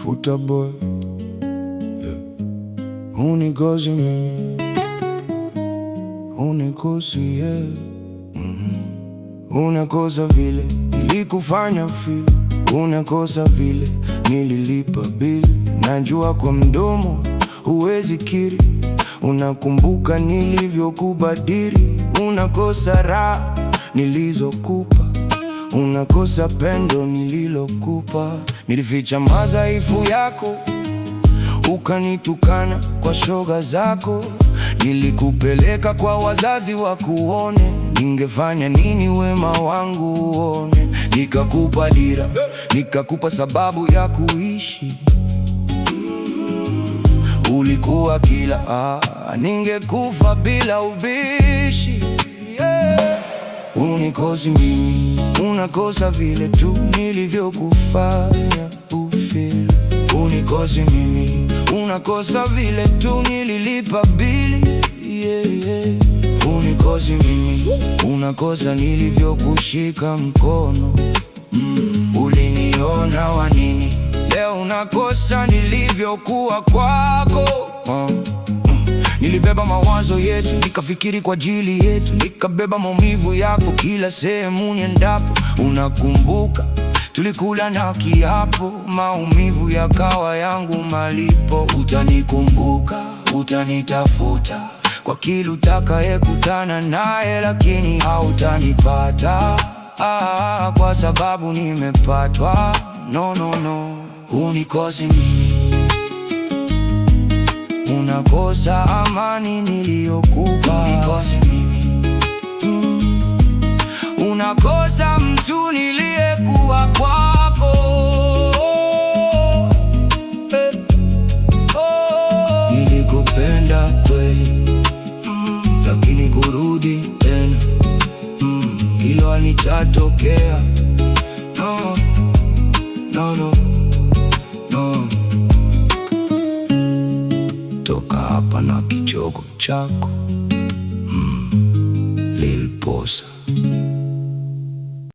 Futa boy, yeah. Unikosi mimi, unikosi yeah. Unakosa vile nilikufanya feel, unakosa vile nililipa bill. Najua kwa mdomo huwezi kiri, unakumbuka nilivyokubadili. Unakosa raha nilizokupa, unakosa pendo nililokupa. Nilificha madhaifu yako, ukanitukana kwa shoga zako. Nilikupeleka kwa wazazi wakuone, ningefanya nini wema wangu uone. Nikakupa dira, nikakupa sababu ya kuishi. Ulikuwa kila ningekufa bila ubishi, yeah. Unikosi mimi, unakosa vile tu nilivyokufanya ufeel. Unikosi mimi, unakosa vile tu nililipa bili, yeah, yeah. Unikosi mimi, unakosa nilivyokushika mkono. Uliniona wanini, leo unakosa nilivyokuwa kwako. Nilibeba mawazo yetu, nikafikiri kwa ajili yetu, nikabeba maumivu yako kila sehemu niendapo. Unakumbuka tulikula na kiapo, maumivu yakawa yangu malipo. Utanikumbuka, utanitafuta kwa kila utakayekutana naye, lakini hautanipata kwa sababu nimepatwa. No, no, no. Unikosi mimi, unakosa amani niliyokupa. Unikosi mimi, unakosa mtu niliyekuwa kwako. Nilikupenda kweli, lakini kurudi tena hilo halitatokea. No, no, no, no. Toka hapa na kichoko chako, Lil Posa.